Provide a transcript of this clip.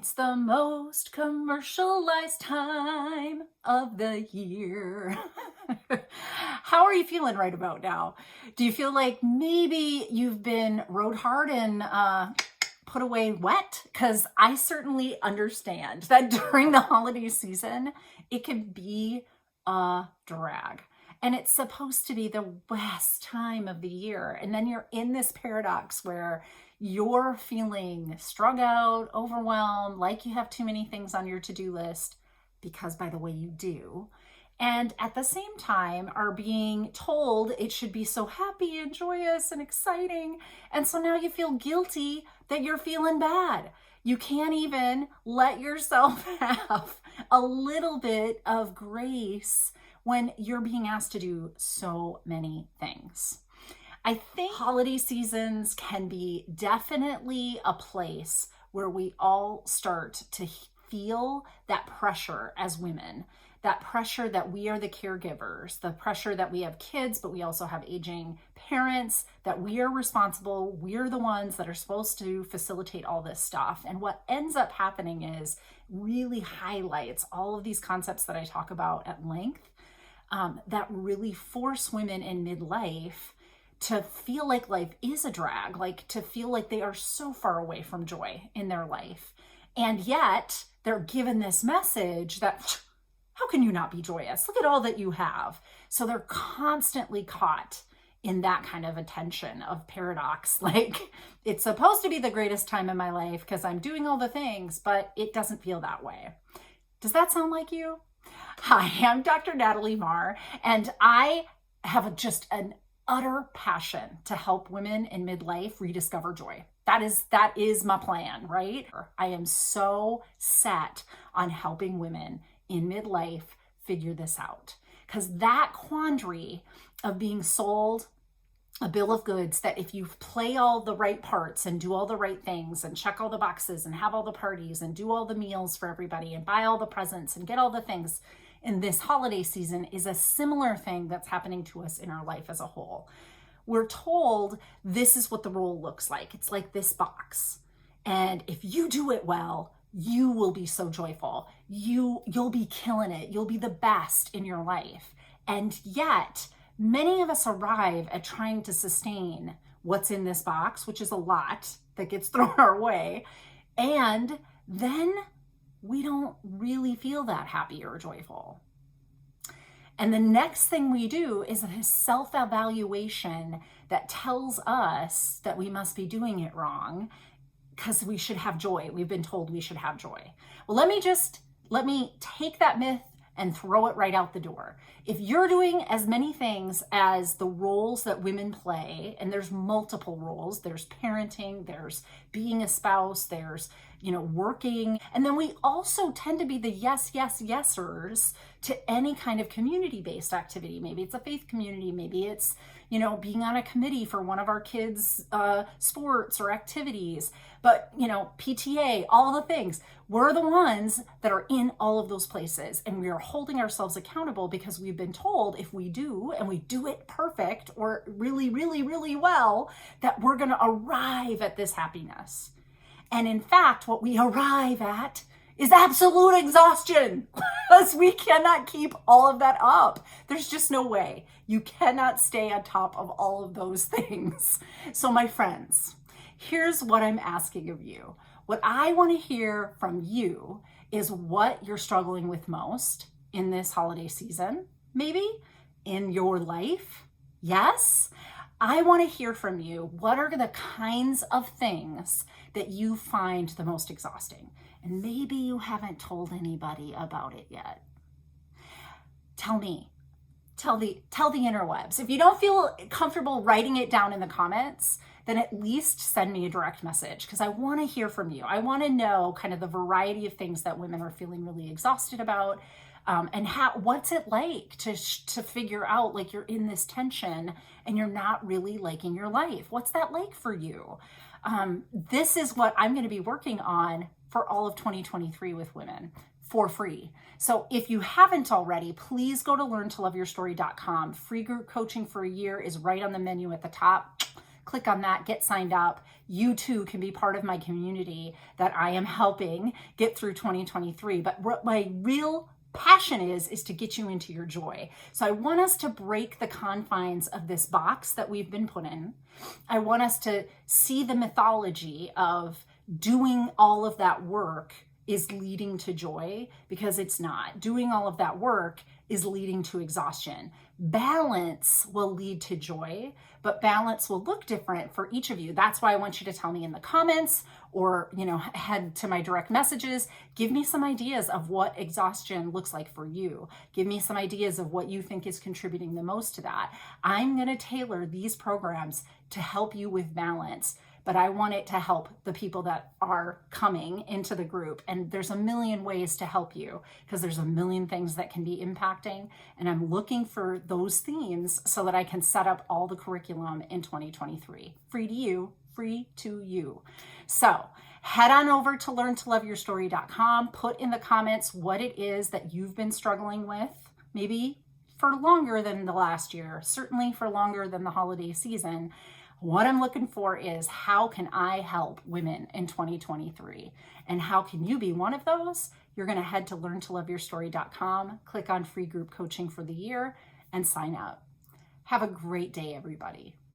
It's the most commercialized time of the year. How are you feeling right about now? Do you feel like maybe you've been rode hard and put away wet? Because I certainly understand that during the holiday season, it can be a drag. And it's supposed to be the best time of the year. And then you're in this paradox where you're feeling strung out, overwhelmed, like you have too many things on your to-do list, because by the way, you do. And at the same time are being told it should be so happy and joyous and exciting. And so now you feel guilty that you're feeling bad. You can't even let yourself have a little bit of grace when you're being asked to do so many things. I think holiday seasons can be definitely a place where we all start to feel that pressure as women, that pressure that we are the caregivers, the pressure that we have kids, but we also have aging parents, that we are responsible. We're the ones that are supposed to facilitate all this stuff. And what ends up happening is really highlights all of these concepts that I talk about at length that really force women in midlife to feel like life is a drag, like to feel like they are so far away from joy in their life. And yet they're given this message that, how can you not be joyous? Look at all that you have. So they're constantly caught in that kind of a tension of paradox. Like, it's supposed to be the greatest time in my life because I'm doing all the things, but it doesn't feel that way. Does that sound like you? Hi, I'm Dr. Natalie Marr, and I have just an utter passion to help women in midlife rediscover joy. That is my plan, right? I am so set on helping women in midlife figure this out, because that quandary of being sold a bill of goods that if you play all the right parts and do all the right things and check all the boxes and have all the parties and do all the meals for everybody and buy all the presents and get all the things in this holiday season is a similar thing that's happening to us in our life as a whole. We're told this is what the role looks like. It's like this box. And if you do it well, you will be so joyful. You'll be killing it. You'll be the best in your life. And yet, many of us arrive at trying to sustain what's in this box, which is a lot that gets thrown our way. And then we don't really feel that happy or joyful. And the next thing we do is a self-evaluation that tells us that we must be doing it wrong because we should have joy. We've been told we should have joy. Well, let me take that myth and throw it right out the door. If you're doing as many things as the roles that women play, and there's multiple roles, there's parenting, there's being a spouse, there's, working. And then we also tend to be the yesers to any kind of community-based activity. Maybe it's a faith community, maybe it's, being on a committee for one of our kids' sports or activities, but, PTA, all the things. We're the ones that are in all of those places, and we are holding ourselves accountable because we've been told if we do, and we do it perfect or really, really, really well, that we're going to arrive at this happiness. And in fact, what we arrive at is absolute exhaustion because we cannot keep all of that up. There's just no way. You cannot stay on top of all of those things. So my friends, here's what I'm asking of you. What I want to hear from you is what you're struggling with most in this holiday season, maybe in your life. Yes, I want to hear from you. What are the kinds of things that you find the most exhausting? And maybe you haven't told anybody about it yet. Tell me. Tell the interwebs. If you don't feel comfortable writing it down in the comments, then at least send me a direct message, because I want to hear from you. I want to know kind of the variety of things that women are feeling really exhausted about, and what's it like to figure out like you're in this tension and you're not really liking your life. What's that like for you? This is what I'm going to be working on for all of 2023 with women for free. So if you haven't already, please go to learntoloveyourstory.com. Free group coaching for a year is right on the menu at the top. click on that, get signed up. You too can be part of my community that I am helping get through 2023. But what my real passion is to get you into your joy. So I want us to break the confines of this box that we've been put in. I want us to see the mythology of doing all of that work is leading to joy, because it's not. Doing all of that work is leading to exhaustion. Balance will lead to joy, but balance will look different for each of you. That's why I want you to tell me in the comments, or head to my direct messages. Give me some ideas of what exhaustion looks like for you. Give me some ideas of what you think is contributing the most to that. I'm going to tailor these programs to help you with balance, but I want it to help the people that are coming into the group. And there's a million ways to help you, because there's a million things that can be impacting. And I'm looking for those themes so that I can set up all the curriculum in 2023. Free to you, free to you. So head on over to learntoloveyourstory.com. Put in the comments what it is that you've been struggling with, maybe for longer than the last year, certainly for longer than the holiday season. What I'm looking for is, how can I help women in 2023? And how can you be one of those? You're going to head to learntoloveyourstory.com, click on free group coaching for the year, and sign up. Have a great day, everybody.